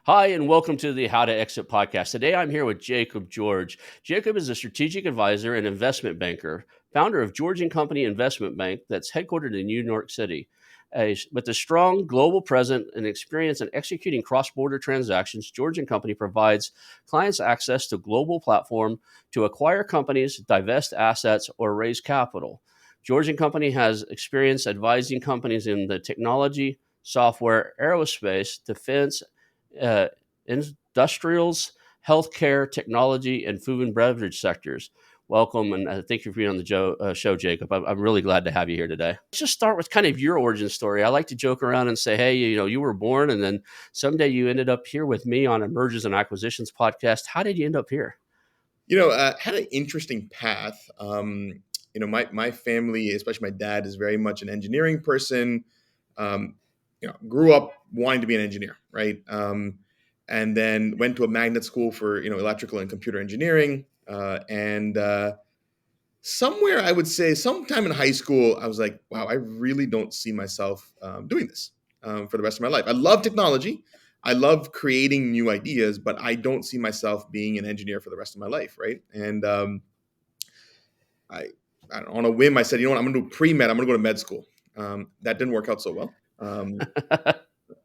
Hi, and welcome to the How to Exit podcast. Today I'm here with Jacob George. Jacob is a strategic advisor and investment banker, founder of George and Company Investment Bank that's headquartered in New York City. With a strong global presence and experience in executing cross-border transactions, George and Company provides clients access to global platform to acquire companies, divest assets, or raise capital. George and Company has experience advising companies in the technology, software, aerospace, defense, uh, industrials, healthcare, technology, and food and beverage sectors. Welcome, and thank you for being on the show, Jacob. I'm really glad to have you here today. Let's just start with kind of your origin story. I like to joke around and say, hey, you were born, and then someday you ended up here with me on a mergers and acquisitions podcast. How did you end up here? Had an interesting path. My family, especially my dad, is very much an engineering person. Grew up wanting to be an engineer, right? And then went to a magnet school for electrical and computer engineering. And somewhere I would say, sometime in high school, I was like, wow, I really don't see myself doing this for the rest of my life. I love technology. I love creating new ideas, but I don't see myself being an engineer for the rest of my life, right? And I, on a whim, I said, you know what, I'm going to do pre-med. I'm going to go to med school. That didn't work out so well.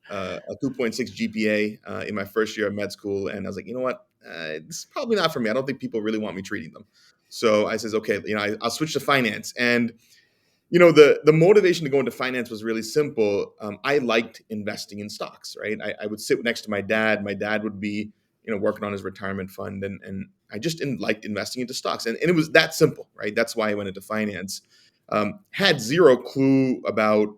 A 2.6 GPA in my first year of med school, and I was like, you know what, this is probably not for me. I don't think people really want me treating them. So I says, okay, I'll switch to finance. And the motivation to go into finance was really simple. I liked investing in stocks, right? I would sit next to my dad. My dad would be, working on his retirement fund, and I just liked investing into stocks, and it was that simple, right? That's why I went into finance. Had zero clue about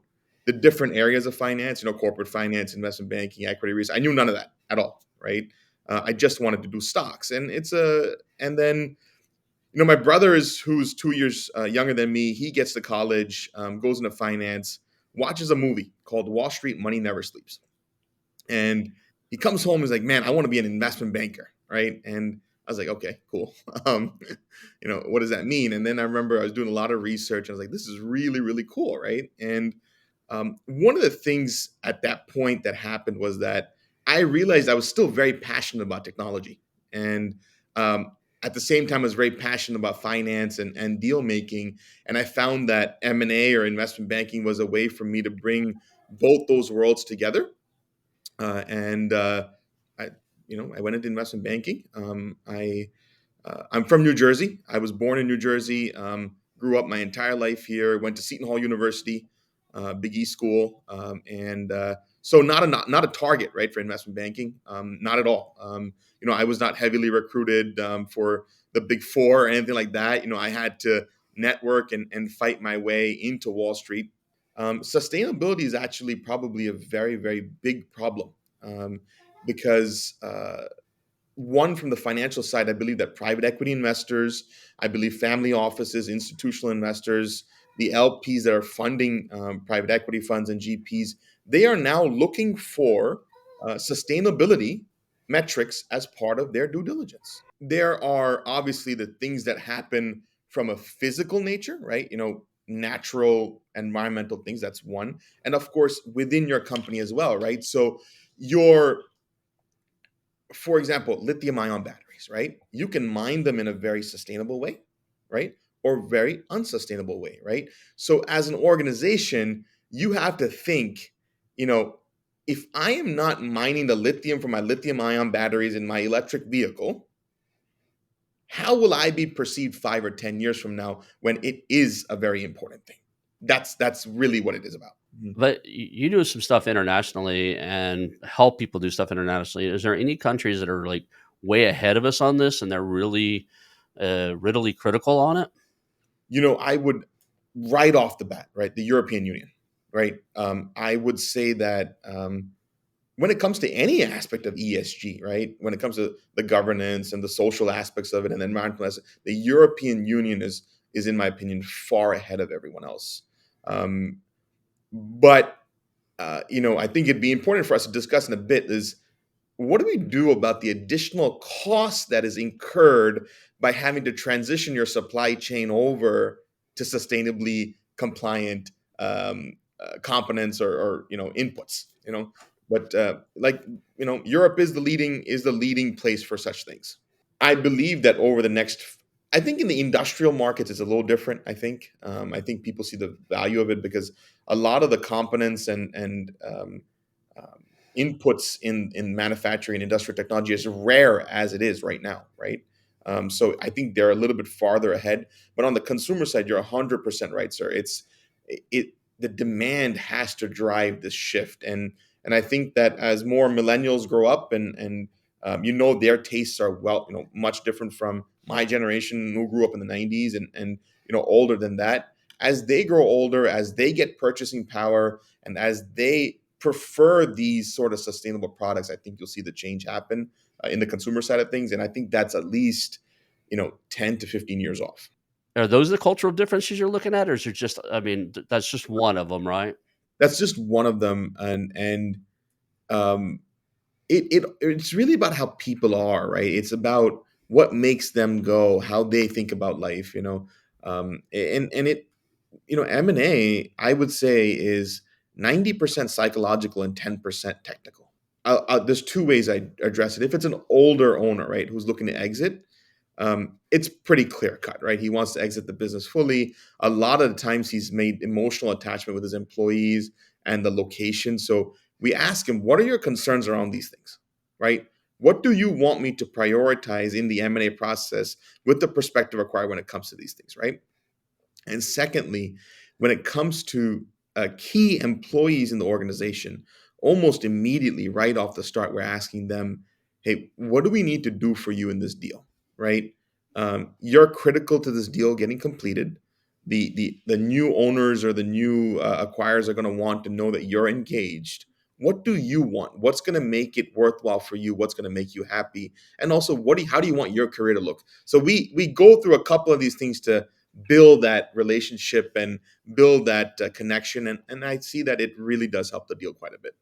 the different areas of finance, corporate finance, investment banking, equity research. I knew none of that at all, right? I just wanted to do stocks, and then my brother who's 2 years younger than me. He gets to college, goes into finance, watches a movie called Wall Street Money Never Sleeps. And he comes home and is like, man, I want to be an investment banker. Right. And I was like, okay, cool. What does that mean? And then I remember I was doing a lot of research. And I was like, this is really, really cool. Right. And one of the things at that point that happened was that I realized I was still very passionate about technology. And at the same time, I was very passionate about finance and deal making. And I found that M&A or investment banking was a way for me to bring both those worlds together. And I went into investment banking. I'm from New Jersey. I was born in New Jersey. Grew up my entire life here. Went to Seton Hall University, Big E school, and so not a target, right, for investment banking. Not at all. I was not heavily recruited for the Big Four or anything like that. I had to network and fight my way into Wall Street. Sustainability is actually probably a very, very big problem, because one, from the financial side, I believe that private equity investors, I believe family offices, institutional investors, the LPs that are funding private equity funds and GPs, they are now looking for sustainability metrics as part of their due diligence. There are obviously the things that happen from a physical nature, right? Natural environmental things, that's one. And of course, within your company as well, right? So your for example, lithium ion batteries, right? You can mine them in a very sustainable way, right? Or very unsustainable way, right? So as an organization, you have to think, you know, if I am not mining the lithium from my lithium ion batteries in my electric vehicle, how will I be perceived 5 or 10 years from now when it is a very important thing? That's really what it is about. Mhm. But you do some stuff internationally and help people do stuff internationally. Is there any countries that are like way ahead of us on this and they're really critical on it? I would right off the bat, right, the European Union, right? I would say that when it comes to any aspect of ESG, right, when it comes to the governance and the social aspects of it and the environmental aspects, the European Union is in my opinion far ahead of everyone else. But I think it'd be important for us to discuss in a bit is what do we do about the additional cost that is incurred by having to transition your supply chain over to sustainably compliant components or inputs? But like, Europe is the leading place for such things. I believe that over the next, I think in the industrial markets it's a little different. I think people see the value of it because a lot of the components and um, inputs in manufacturing and industrial technology is rare as it is right now, right? So I think they're a little bit farther ahead. But on the consumer side, you're 100% right, sir. It the demand has to drive this shift, and I think that as more millennials grow up and their tastes are much different from my generation who grew up in the 90s and older than that. As they grow older, as they get purchasing power, and as they prefer these sort of sustainable products, I think you'll see the change happen in the consumer side of things. And I think that's at least 10 to 15 years off. Are those the cultural differences you're looking at, or is it just? I mean, that's just one of them, right? That's just one of them. And um, it's really about how people are, right? It's about what makes them go, how they think about life. And it M&A, I would say, is 90% psychological and 10% technical. There's two ways I address it. If it's an older owner, right, who's looking to exit, it's pretty clear cut, right? He wants to exit the business fully. A lot of the times he's made emotional attachment with his employees and the location. So we ask him, what are your concerns around these things, right? What do you want me to prioritize in the M&A process with the perspective acquired when it comes to these things, right? And secondly, when it comes to key employees in the organization, almost immediately, right off the start, we're asking them, "Hey, what do we need to do for you in this deal?" Right? You're critical to this deal getting completed. The new owners or the new acquirers are going to want to know that you're engaged. What do you want? What's going to make it worthwhile for you? What's going to make you happy? And also, how do you want your career to look? So we go through a couple of these things to build that relationship and build that connection. And I see that it really does help the deal quite a bit.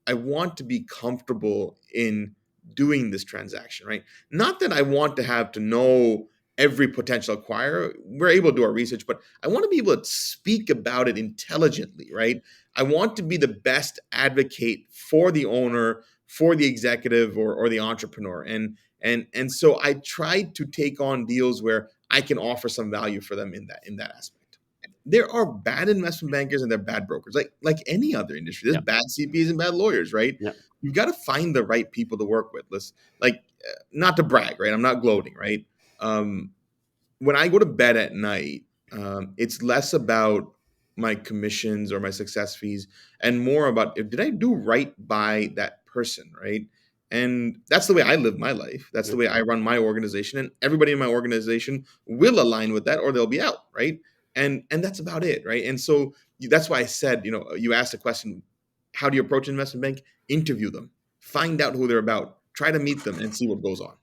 I want to be comfortable in doing this transaction, right? Not that I want to have to know every potential acquirer. We're able to do our research, but I want to be able to speak about it intelligently, right? I want to be the best advocate for the owner, for the executive or the entrepreneur. And so I try to take on deals where I can offer some value for them in that aspect. There are bad investment bankers and there are bad brokers, like any other industry. There's Yeah, bad CPAs and bad lawyers, right? yeah, You've got to find the right people to work with. Let's like, not to brag, right? I'm not gloating, right? Um, when I go to bed at night, it's less about my commissions or my success fees and more about if did I do right by that person, right? And that's the way I live my life. That's yeah. the way I run my organization, and everybody in my organization will align with that, or they'll be out, right? And that's about it, right? And so that's why I said, you asked the question, how do you approach an investment bank? Interview them, find out who they're about, try to meet them, and see what goes on.